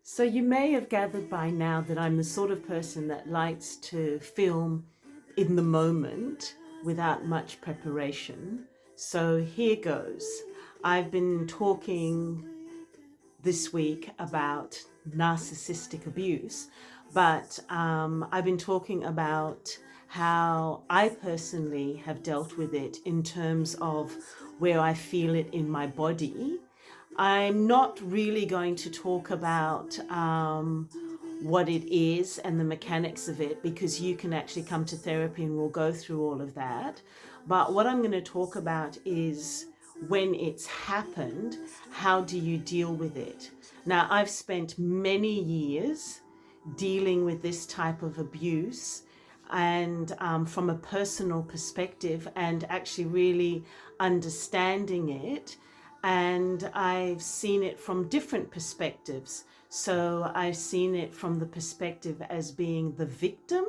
So you may have gathered by now that I'm the sort of person that likes to film in the moment without much preparation. So here goes. I've been talking this week about narcissistic abuse, but I've been talking about how I personally have dealt with it in terms of where I feel it in my body. I'm not really going to talk about what it is and the mechanics of it, because you can actually come to therapy and we'll go through all of that. But what I'm going to talk about is when it's happened, how do you deal with it? Now, I've spent many years dealing with this type of abuse, and from a personal perspective, and actually really understanding it. And I've seen it from different perspectives. So I've seen it from the perspective as being the victim.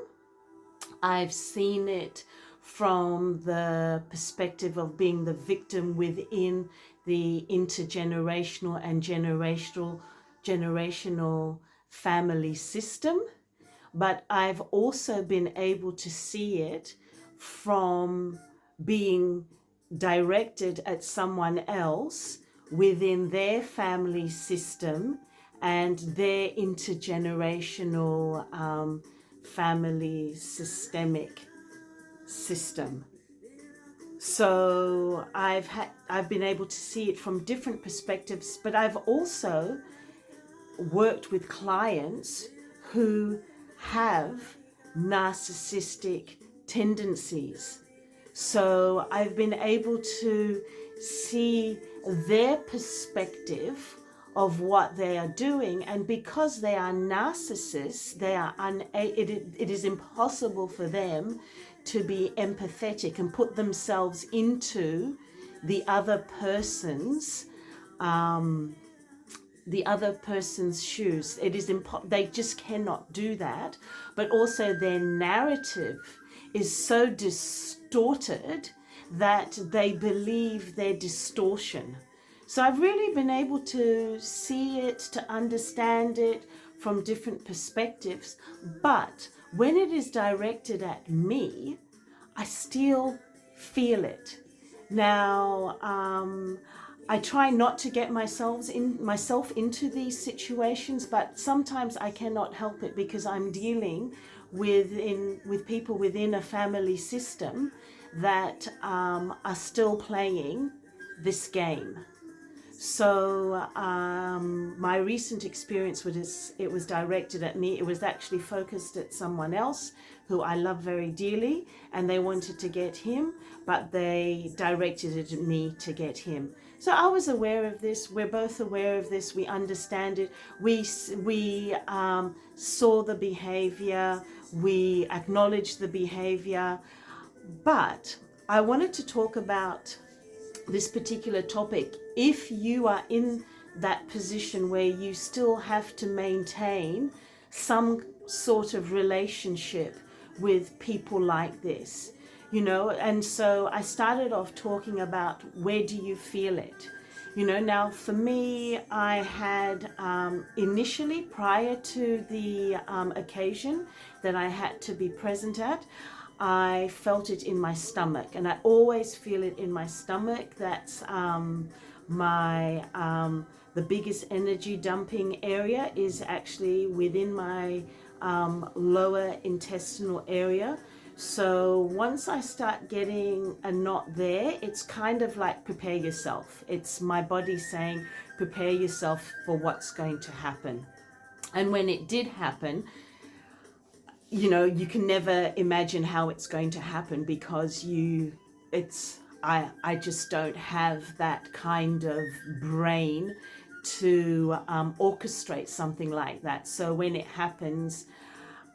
I've seen it from the perspective of being the victim within the intergenerational and generational family system. But I've also been able to see it from being directed at someone else within their family system and their intergenerational family systemic system. So I've been able to see it from different perspectives, but I've also worked with clients who have narcissistic tendencies. So I've been able to see their perspective of what they are doing, and because they are narcissists, it is impossible for them to be empathetic and put themselves into the other person's shoes. It is they just cannot do that. But also their narrative is so distorted that they believe their distortion. So I've really been able to see it, to understand it from different perspectives. But when it is directed at me, I still feel it. Now, I try not to get myself into these situations, but sometimes I cannot help it because I'm dealing with people within a family system that are still playing this game. So my recent experience it was directed at me. It was actually focused at someone else who I love very dearly, and they wanted to get him, but they directed it at me to get him. So I was aware of this. We're both aware of this. We understand it. We saw the behavior. We acknowledged the behavior. But I wanted to talk about this particular topic. If you are in that position where you still have to maintain some sort of relationship with people like this, and so I started off talking about, where do you feel it? Now for me, I had initially, prior to the occasion that I had to be present at, I felt it in my stomach, and I always feel it in my stomach. That's the biggest energy dumping area is actually within my lower intestinal area. So once I start getting a knot there, it's kind of like, prepare yourself. It's my body saying, prepare yourself for what's going to happen. And when it did happen, you can never imagine how it's going to happen, because I just don't have that kind of brain to orchestrate something like that. So when it happens,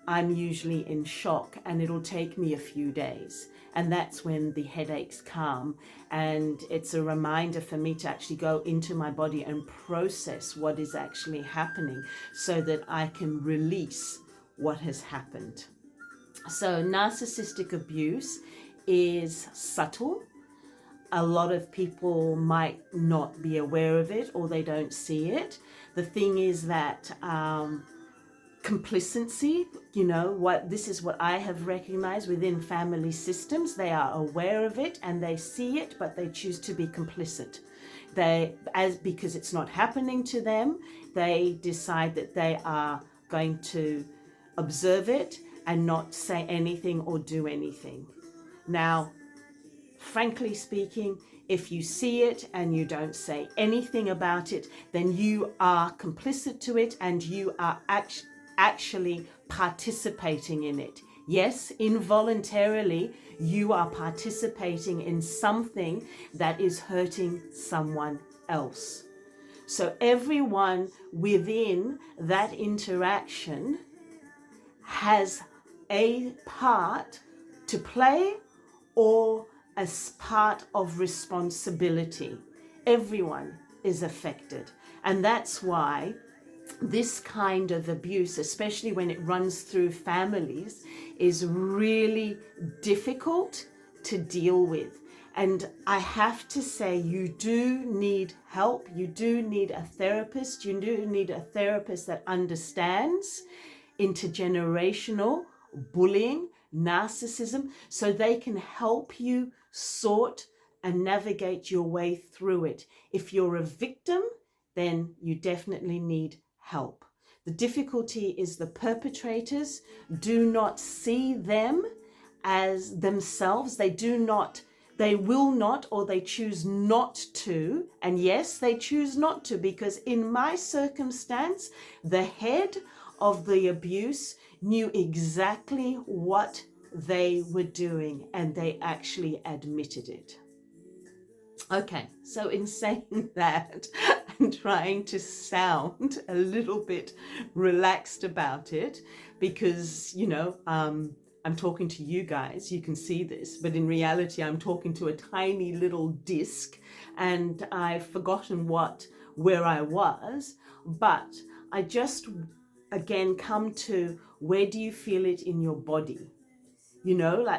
I'm usually in shock, and it'll take me a few days. And that's when the headaches come. And it's a reminder for me to actually go into my body and process what is actually happening, so that I can release what has happened. So narcissistic abuse is subtle. a lot of people might not be aware of it or they don't see it. The thing is that complacency, this is what I have recognized within family systems. They are aware of it and they see it, but they choose to be complicit. Because it's not happening to them, they decide that they are going to observe it and not say anything or do anything. Now, frankly speaking, if you see it and you don't say anything about it, then you are complicit to it and you are actually participating in it. Yes, involuntarily, you are participating in something that is hurting someone else. So everyone within that interaction has a part to play or as part of responsibility. Everyone is affected. And that's why this kind of abuse, especially when it runs through families, is really difficult to deal with. And I have to say, you do need help. You do need a therapist. You do need a therapist that understands intergenerational bullying, narcissism, so they can help you sort and navigate your way through it. If you're a victim, then you definitely need help. The difficulty is the perpetrators do not see them as themselves. They will not, or they choose not to. And yes, they choose not to, because in my circumstance, the head of the abuse knew exactly what they were doing and they actually admitted it. Okay, so in saying that, I'm trying to sound a little bit relaxed about it because, I'm talking to you guys, you can see this, but in reality, I'm talking to a tiny little disc and I've forgotten where I was, but I just, again, come to where do you feel it in your body?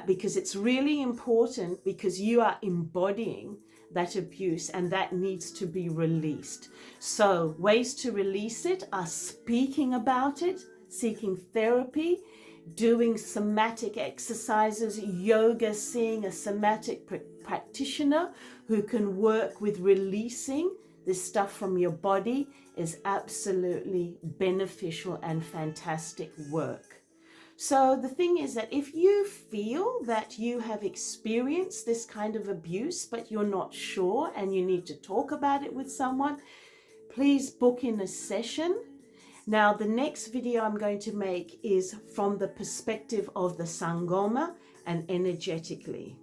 Because it's really important because you are embodying that abuse and that needs to be released. So ways to release it are speaking about it, seeking therapy, doing somatic exercises, yoga, seeing a somatic practitioner who can work with releasing this stuff from your body is absolutely beneficial and fantastic work. So the thing is that if you feel that you have experienced this kind of abuse, but you're not sure and you need to talk about it with someone, please book in a session. Now, the next video I'm going to make is from the perspective of the Sangoma and energetically.